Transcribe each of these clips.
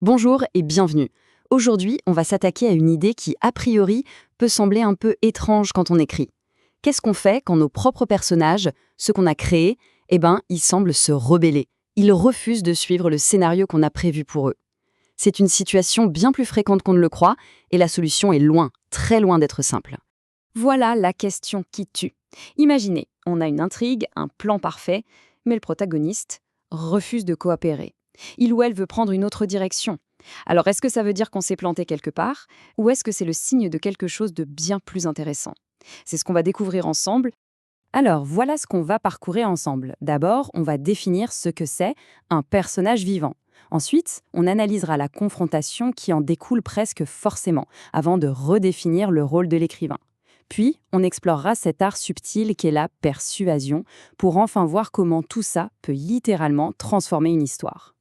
Bonjour et bienvenue. Aujourd'hui, on va s'attaquer à une idée qui, a priori, peut sembler un peu étrange quand on écrit. Qu'est-ce qu'on fait quand nos propres personnages, ceux qu'on a créés, ils semblent se rebeller. Ils refusent de suivre le scénario qu'on a prévu pour eux. C'est une situation bien plus fréquente qu'on ne le croit, et la solution est loin, très loin d'être simple. Voilà la question qui tue. Imaginez, on a une intrigue, un plan parfait, mais le protagoniste refuse de coopérer. Il ou elle veut prendre une autre direction. Alors est-ce que ça veut dire qu'on s'est planté quelque part, ou est-ce que c'est le signe de quelque chose de bien plus intéressant? C'est ce qu'on va découvrir ensemble. Alors voilà ce qu'on va parcourir ensemble. D'abord, on va définir ce que c'est un personnage vivant. Ensuite, on analysera la confrontation qui en découle presque forcément, avant de redéfinir le rôle de l'écrivain. Puis, on explorera cet art subtil qu'est la persuasion, pour enfin voir comment tout ça peut littéralement transformer une histoire.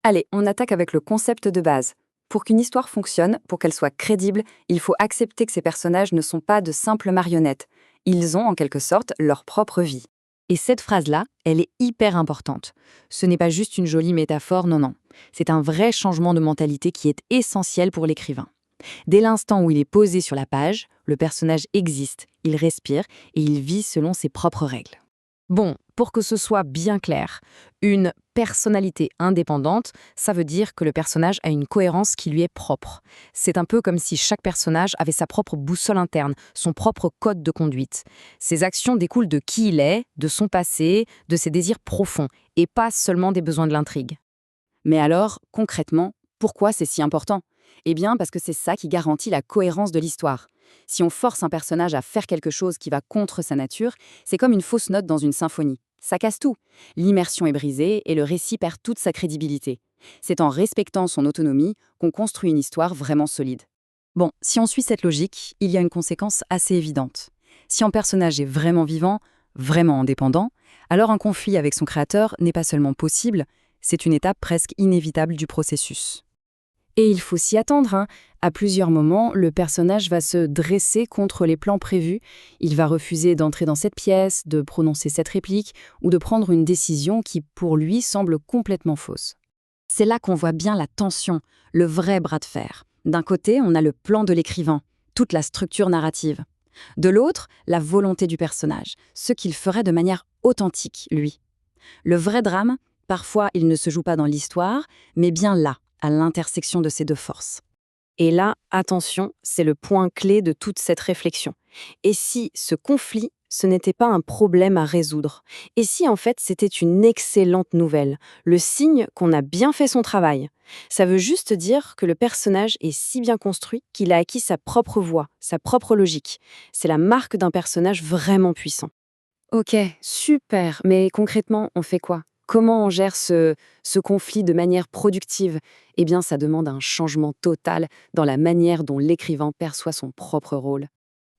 Allez, on attaque avec le concept de base. Pour qu'une histoire fonctionne, pour qu'elle soit crédible, il faut accepter que ces personnages ne sont pas de simples marionnettes. Ils ont en quelque sorte leur propre vie. Et cette phrase-là, elle est hyper importante. Ce n'est pas juste une jolie métaphore, non, non. C'est un vrai changement de mentalité qui est essentiel pour l'écrivain. Dès l'instant où il est posé sur la page, le personnage existe, il respire et il vit selon ses propres règles. Bon, pour que ce soit bien clair, une personnalité indépendante, ça veut dire que le personnage a une cohérence qui lui est propre. C'est un peu comme si chaque personnage avait sa propre boussole interne, son propre code de conduite. Ses actions découlent de qui il est, de son passé, de ses désirs profonds, et pas seulement des besoins de l'intrigue. Mais alors, concrètement, pourquoi c'est si important? Eh bien, parce que c'est ça qui garantit la cohérence de l'histoire. Si on force un personnage à faire quelque chose qui va contre sa nature, c'est comme une fausse note dans une symphonie. Ça casse tout. L'immersion est brisée et le récit perd toute sa crédibilité. C'est en respectant son autonomie qu'on construit une histoire vraiment solide. Bon, si on suit cette logique, il y a une conséquence assez évidente. Si un personnage est vraiment vivant, vraiment indépendant, alors un conflit avec son créateur n'est pas seulement possible, c'est une étape presque inévitable du processus. Et il faut s'y attendre, hein. À plusieurs moments, le personnage va se dresser contre les plans prévus. Il va refuser d'entrer dans cette pièce, de prononcer cette réplique ou de prendre une décision qui, pour lui, semble complètement fausse. C'est là qu'on voit bien la tension, le vrai bras de fer. D'un côté, on a le plan de l'écrivain, toute la structure narrative. De l'autre, la volonté du personnage, ce qu'il ferait de manière authentique, lui. Le vrai drame, parfois, il ne se joue pas dans l'histoire, mais bien là, à l'intersection de ces deux forces. Et là, attention, c'est le point clé de toute cette réflexion. Et si ce conflit, ce n'était pas un problème à résoudre? Et si en fait c'était une excellente nouvelle, le signe qu'on a bien fait son travail? Ça veut juste dire que le personnage est si bien construit qu'il a acquis sa propre voix, sa propre logique. C'est la marque d'un personnage vraiment puissant. Ok, super, mais concrètement, on fait quoi? Comment on gère ce conflit de manière productive? Eh bien, ça demande un changement total dans la manière dont l'écrivain perçoit son propre rôle.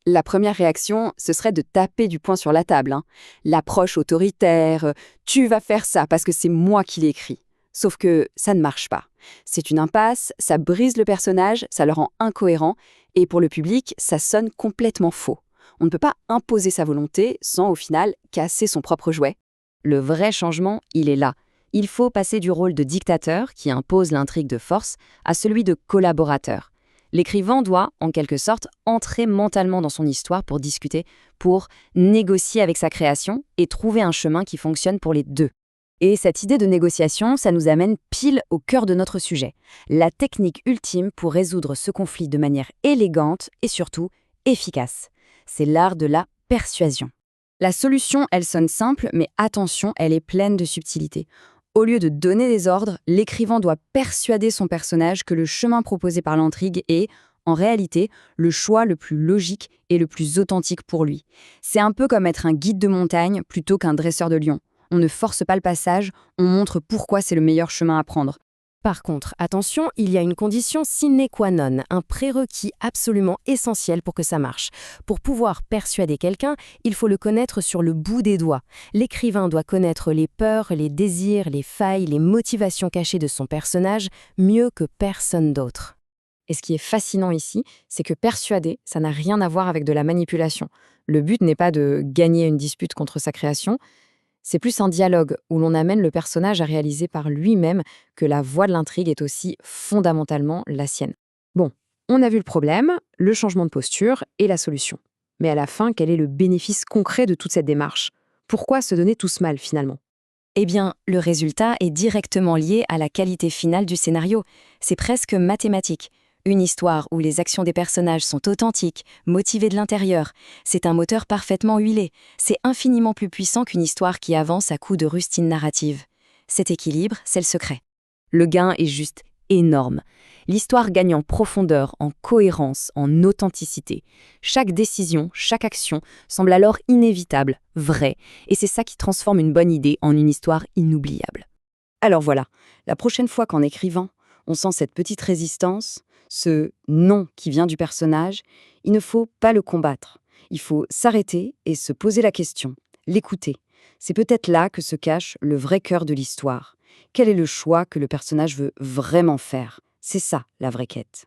La première réaction, ce serait de taper du poing sur la table, hein. L'approche autoritaire, tu vas faire ça parce que c'est moi qui l'ai écrit. Sauf que ça ne marche pas. C'est une impasse, ça brise le personnage, ça le rend incohérent, et pour le public, ça sonne complètement faux. On ne peut pas imposer sa volonté sans, au final, casser son propre jouet. Le vrai changement, il est là. Il faut passer du rôle de dictateur, qui impose l'intrigue de force, à celui de collaborateur. L'écrivain doit, en quelque sorte, entrer mentalement dans son histoire pour discuter, pour négocier avec sa création et trouver un chemin qui fonctionne pour les deux. Et cette idée de négociation, ça nous amène pile au cœur de notre sujet. La technique ultime pour résoudre ce conflit de manière élégante et surtout efficace. C'est l'art de la persuasion. La solution, elle sonne simple, mais attention, elle est pleine de subtilité. Au lieu de donner des ordres, l'écrivain doit persuader son personnage que le chemin proposé par l'intrigue est, en réalité, le choix le plus logique et le plus authentique pour lui. C'est un peu comme être un guide de montagne plutôt qu'un dresseur de lions. On ne force pas le passage, on montre pourquoi c'est le meilleur chemin à prendre. Par contre, attention, il y a une condition sine qua non, un prérequis absolument essentiel pour que ça marche. Pour pouvoir persuader quelqu'un, il faut le connaître sur le bout des doigts. L'écrivain doit connaître les peurs, les désirs, les failles, les motivations cachées de son personnage mieux que personne d'autre. Et ce qui est fascinant ici, c'est que persuader, ça n'a rien à voir avec de la manipulation. Le but n'est pas de gagner une dispute contre sa création, C'est plus un dialogue où l'on amène le personnage à réaliser par lui-même que la voix de l'intrigue est aussi fondamentalement la sienne. Bon, on a vu le problème, le changement de posture et la solution. Mais à la fin, quel est le bénéfice concret de toute cette démarche? Pourquoi se donner tout ce mal finalement? Eh bien, le résultat est directement lié à la qualité finale du scénario. C'est presque mathématique. Une histoire où les actions des personnages sont authentiques, motivées de l'intérieur. C'est un moteur parfaitement huilé. C'est infiniment plus puissant qu'une histoire qui avance à coups de rustines narratives. Cet équilibre, c'est le secret. Le gain est juste énorme. L'histoire gagne en profondeur, en cohérence, en authenticité. Chaque décision, chaque action semble alors inévitable, vraie, et c'est ça qui transforme une bonne idée en une histoire inoubliable. Alors voilà, la prochaine fois qu'en écrivant, on sent cette petite résistance, ce non qui vient du personnage, il ne faut pas le combattre. Il faut s'arrêter et se poser la question, l'écouter. C'est peut-être là que se cache le vrai cœur de l'histoire. Quel est le choix que le personnage veut vraiment faire? C'est ça, la vraie quête.